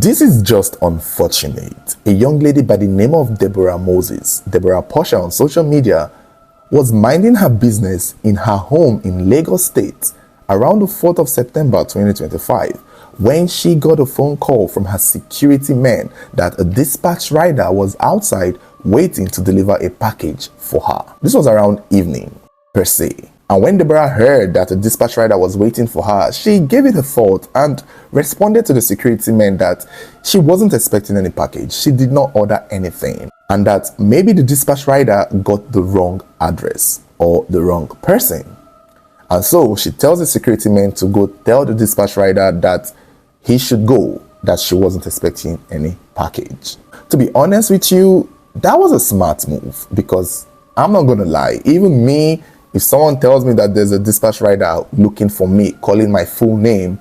This is just unfortunate. A young lady by the name of Deborah Moses, Deb'rah Porsche on social media, was minding her business in her home in Lagos State around the 4th of September 2025 when she got a phone call from her security men that a dispatch rider was outside waiting to deliver a package for her. This was around evening per se. And when Deborah heard that a dispatch rider was waiting for her, she gave it a thought and responded to the security men that she wasn't expecting any package. She did not order anything, and that maybe the dispatch rider got the wrong address or the wrong person. And so she tells the security men to go tell the dispatch rider that he should go, that she wasn't expecting any package. To be honest with you, that was a smart move, because I'm not gonna lie, even me, if someone tells me that there's a dispatch rider looking for me, calling my full name,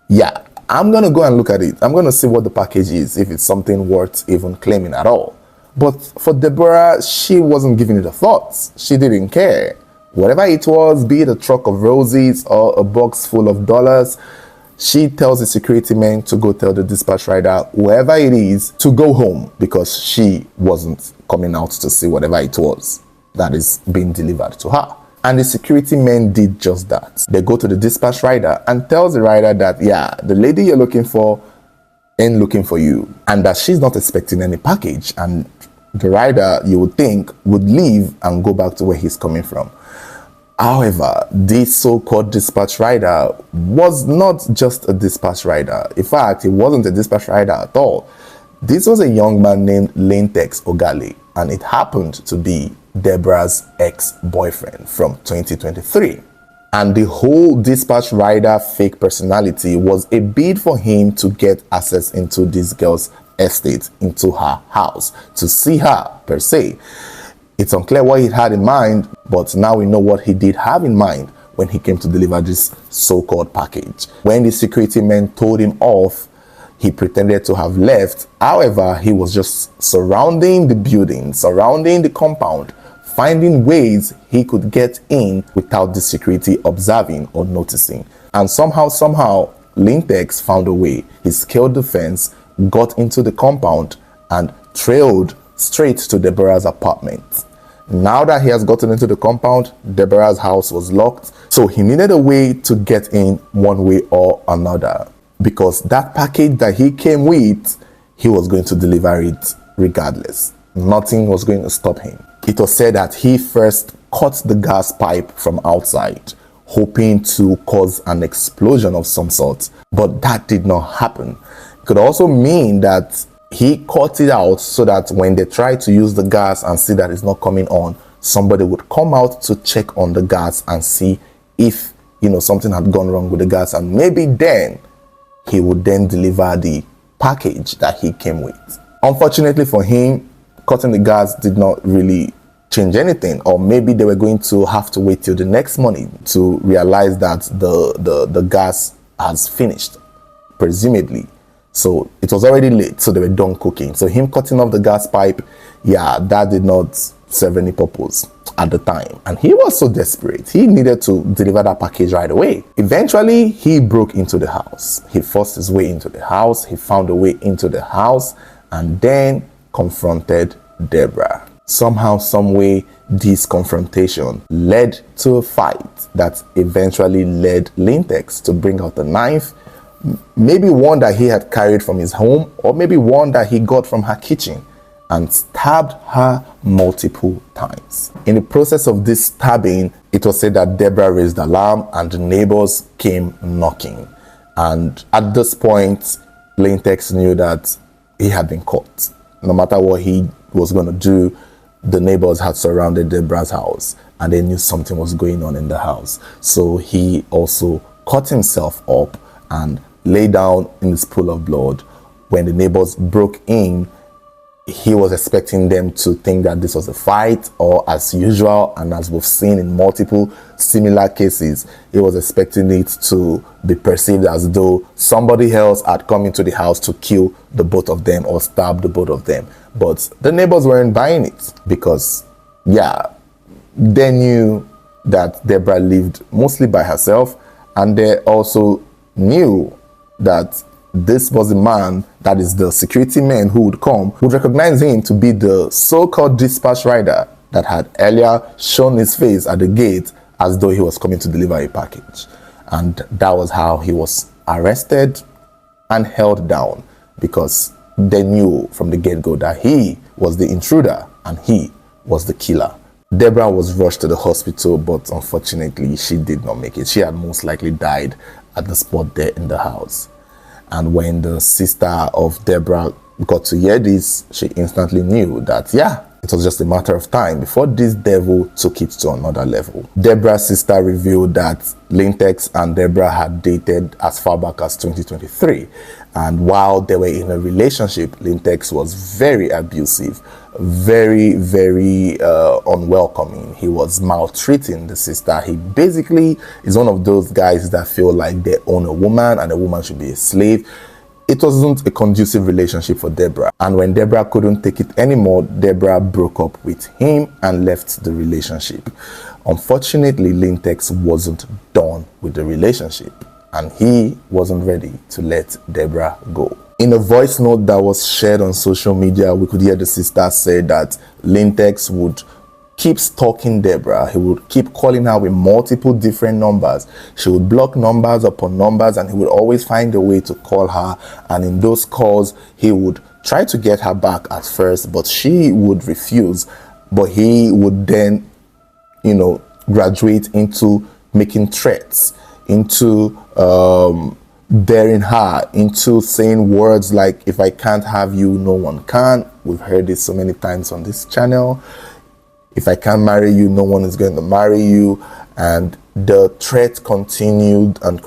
yeah, I'm gonna go and look at it. I'm gonna see what the package is, if it's something worth even claiming at all. But for Deborah, she wasn't giving it a thought. She didn't care. Whatever it was, be it a truck of roses or a box full of dollars, she tells the security men to go tell the dispatch rider, whoever it is, to go home, because she wasn't coming out to see whatever it was that is being delivered to her. And the security men did just that. They go to the dispatch rider and tells the rider that, yeah, the lady you're looking for ain't looking for you, and that she's not expecting any package. And the rider, you would think, would leave and go back to where he's coming from. However, this so-called dispatch rider was not just a dispatch rider. In fact, he wasn't a dispatch rider at all. This was a young man named Lintex Ogale, and it happened to be Deborah's ex-boyfriend from 2023. And the whole dispatch rider fake personality was a bid for him to get access into this girl's estate, into her house, to see her per se. It's unclear what he had in mind, but now we know what he did have in mind when he came to deliver this so-called package. When the security men told him off, he pretended to have left. However, he was just surrounding the building, surrounding the compound, finding ways he could get in without the security observing or noticing. And somehow, Lintex found a way. He scaled the fence, got into the compound, and trailed straight to Deborah's apartment. Now that he has gotten into the compound, Deborah's house was locked, so he needed a way to get in one way or another, because that package that he came with, he was going to deliver it regardless. Nothing was going to stop him. It was said that he first cut the gas pipe from outside, hoping to cause an explosion of some sort, but that did not happen. It could also mean that he cut it out so that when they try to use the gas and see that it's not coming on, somebody would come out to check on the gas and see if, something had gone wrong with the gas, and maybe then he would then deliver the package that he came with. Unfortunately for him, cutting the gas did not really change anything, or maybe they were going to have to wait till the next morning to realize that the gas has finished, presumably. So it was already late, so they were done cooking. So him cutting off the gas pipe, yeah, that did not serve any purpose at the time. And he was so desperate, he needed to deliver that package right away. Eventually, he broke into the house. He forced his way into the house. He found a way into the house and then confronted Deborah. Somehow, some way, this confrontation led to a fight that eventually led Lintex to bring out a knife, maybe one that he had carried from his home, or maybe one that he got from her kitchen, and stabbed her multiple times. In the process of this stabbing, it was said that Deborah raised alarm and the neighbors came knocking. And at this point, Lintex knew that he had been caught. No matter what he was going to do, the neighbors had surrounded Deborah's house and they knew something was going on in the house. So he also cut himself up and lay down in this pool of blood. When the neighbors broke in, he was expecting them to think that this was a fight, or as usual, and as we've seen in multiple similar cases, he was expecting it to be perceived as though somebody else had come into the house to kill the both of them or stab the both of them. But the neighbors weren't buying it, because yeah, they knew that Deborah lived mostly by herself, and they also knew that this was the man, that is the security man who would come, would recognize him to be the so-called dispatch rider that had earlier shown his face at the gate as though he was coming to deliver a package. And that was how he was arrested and held down, because they knew from the get-go that he was the intruder and he was the killer. Deb'rah was rushed to the hospital, but unfortunately she did not make it. She had most likely died at the spot there in the house. And when the sister of Deb'rah got to hear this, she instantly knew that, yeah, it was just a matter of time before this devil took it to another level. Deb'rah's sister revealed that Lintex and Deb'rah had dated as far back as 2023. And while they were in a relationship, Lintex was very abusive, very unwelcoming. He was maltreating the sister. He basically is one of those guys that feel like they own a woman and a woman should be a slave. It wasn't a conducive relationship for Deb'rah. And when Deb'rah couldn't take it anymore, Deb'rah broke up with him and left the relationship. Unfortunately, Lintex wasn't done with the relationship, and he wasn't ready to let Deb'rah go. In a voice note that was shared on social media, we could hear the sister say that Lintex would keep stalking Deb'rah. He would keep calling her with multiple different numbers. She would block numbers upon numbers, and he would always find a way to call her. And in those calls, he would try to get her back at first, but she would refuse. But he would then, graduate into making threats, into daring her, into saying words like, if I can't have you, no one can. We've heard this so many times on this channel. If I can't marry you, no one is going to marry you. And the threat continued, and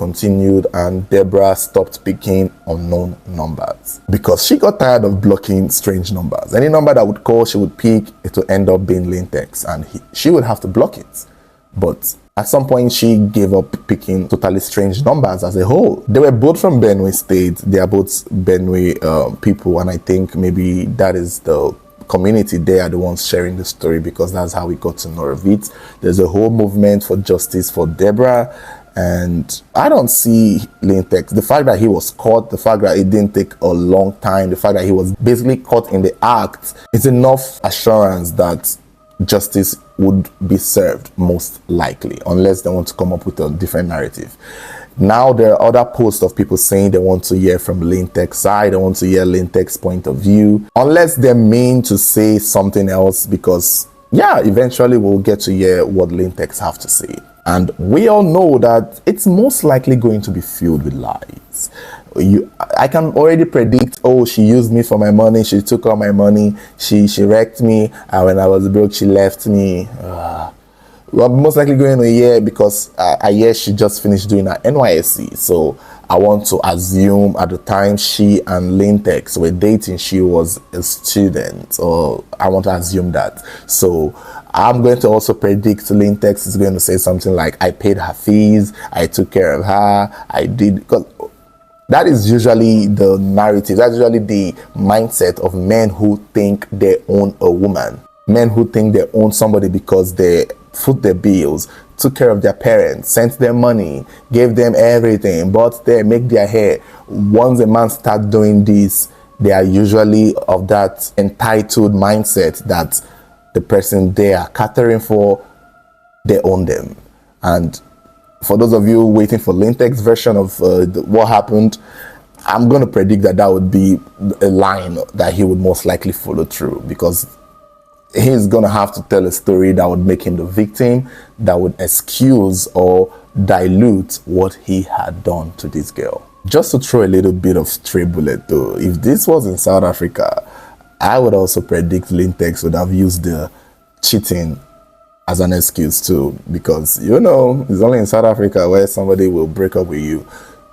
Deb'rah stopped picking unknown numbers because she got tired of blocking strange numbers. Any number that would call, she would pick. It would end up being Lintex, and she would have to block it. But at some point, she gave up picking totally strange numbers as a whole. They were both from Benue State. They are both Benue people, and I think maybe that is the community. They are the ones sharing the story, because that's how we got to know of it. There's a whole movement for justice for Deb'rah, and I don't see Lintex. The fact that he was caught, the fact that it didn't take a long time, the fact that he was basically caught in the act is enough assurance that justice would be served, most likely, unless they want to come up with a different narrative. Now there are other posts of people saying they want to hear from Lintex's side, they want to hear Lintex's point of view, unless they mean to say something else, because yeah, eventually we'll get to hear what Lintex have to say. And we all know that it's most likely going to be filled with lies. I can already predict, oh, she used me for my money, she took all my money, she wrecked me, and when I was broke, she left me. Well, most likely going to hear, because I hear she just finished doing her NYSC. So I want to assume at the time she and Lintex were dating, she was a student, or I want to assume that. So I'm going to also predict Lintex is going to say something like, I paid her fees, I took care of her, I did, because that is usually the narrative. That's usually the mindset of men who think they own a woman. Men who think they own somebody because they foot their bills, took care of their parents, sent them money, gave them everything, bought them, make their hair. Once a man starts doing this, they are usually of that entitled mindset that the person they are catering for, they own them. And for those of you waiting for Lintex's version of what happened, I'm going to predict that would be a line that he would most likely follow through, because he's going to have to tell a story that would make him the victim, that would excuse or dilute what he had done to this girl. Just to throw a little bit of stray bullet though, if this was in South Africa, I would also predict Lintex would have used the cheating as an excuse too, because it's only in South Africa where somebody will break up with you.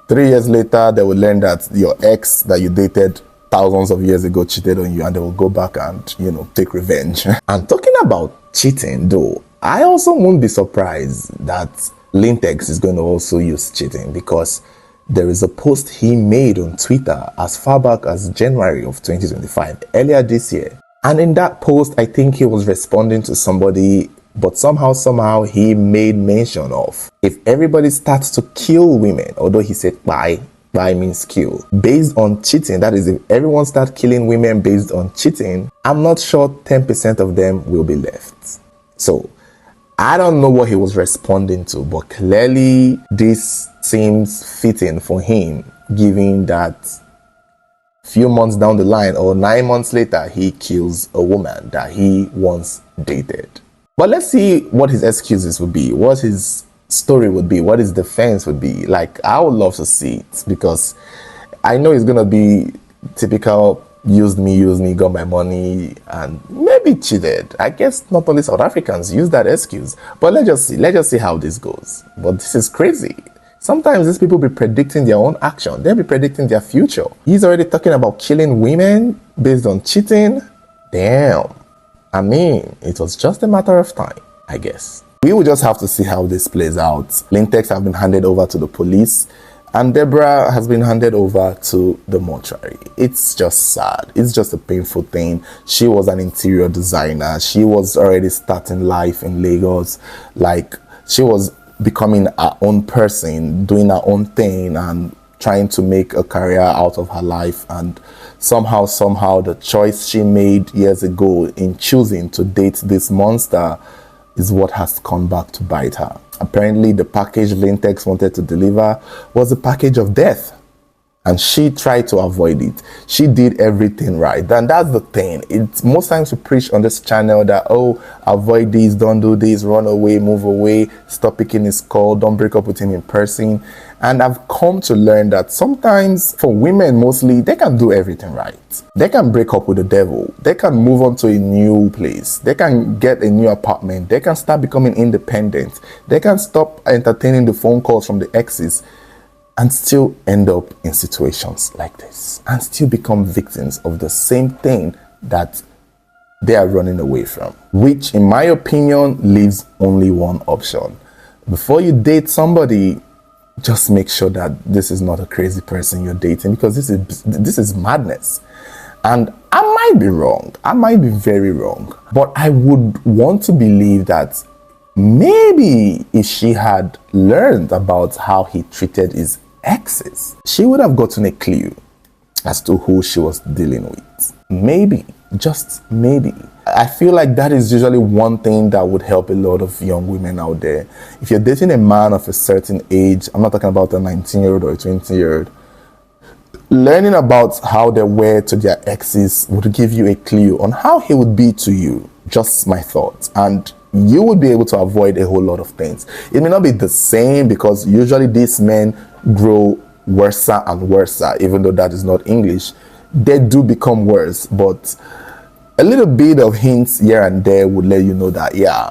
3 years later, they will learn that your ex that you dated thousands of years ago cheated on you, and they will go back and take revenge. And talking about cheating though, I also won't be surprised that Lintex is going to also use cheating, because there is a post he made on Twitter as far back as January of 2025, earlier this year. And in that post, I think he was responding to somebody, but somehow he made mention of, if everybody starts to kill women, although he said bye, I mean skill, based on cheating. That is, if everyone starts killing women based on cheating, I'm not sure 10% of them will be left. So I don't know what he was responding to, but clearly this seems fitting for him, given that few months down the line or 9 months later, he kills a woman that he once dated. But let's see what his excuses would be, what his story would be, what his defense would be. Like, I would love to see it, because I know it's gonna be typical used me, got my money, and maybe cheated. I guess not only South Africans use that excuse, but let's just see how this goes. But this is crazy. Sometimes these people be predicting their own action. They'll be predicting their future. He's already talking about killing women based on cheating. Damn. I mean, it was just a matter of time, I guess. We will just have to see how this plays out. Lintex have been handed over to the police, and Deb'rah has been handed over to the mortuary. It's just sad. It's just a painful thing. She was an interior designer. She was already starting life in Lagos. Like, she was becoming her own person, doing her own thing, and trying to make a career out of her life. And somehow the choice she made years ago in choosing to date this monster is what has come back to bite her. Apparently the package Lintex wanted to deliver was a package of death, and she tried to avoid it. She did everything right. And that's the thing. It's most times we preach on this channel that, oh, avoid this, don't do this, run away, move away, stop picking his call, don't break up with him in person. And I've come to learn that sometimes, for women mostly, they can do everything right. They can break up with the devil. They can move on to a new place. They can get a new apartment. They can start becoming independent. They can stop entertaining the phone calls from the exes, and still end up in situations like this, and still become victims of the same thing that they are running away from, which in my opinion leaves only one option. Before you date somebody, just make sure that this is not a crazy person you're dating, because this is madness. And I might be wrong, I might be very wrong, but I would want to believe that maybe if she had learned about how he treated his exes, she would have gotten a clue as to who she was dealing with. Maybe, just maybe. I feel like that is usually one thing that would help a lot of young women out there. If you're dating a man of a certain age, I'm not talking about a 19-year-old or a 20-year-old, learning about how they were to their exes would give you a clue on how he would be to you. Just my thoughts. And you would be able to avoid a whole lot of things. It may not be the same, because usually these men grow worse and worse, even though that is not English. They do become worse, but a little bit of hints here and there would let you know that, yeah,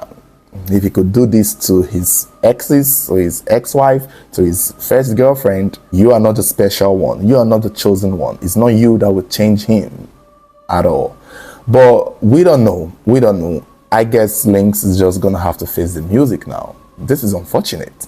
if he could do this to his exes, to his ex-wife, to his first girlfriend, you are not the special one. You are not the chosen one. It's not you that would change him at all. But we don't know. We don't know. I guess Lynx is just gonna have to face the music now. This is unfortunate.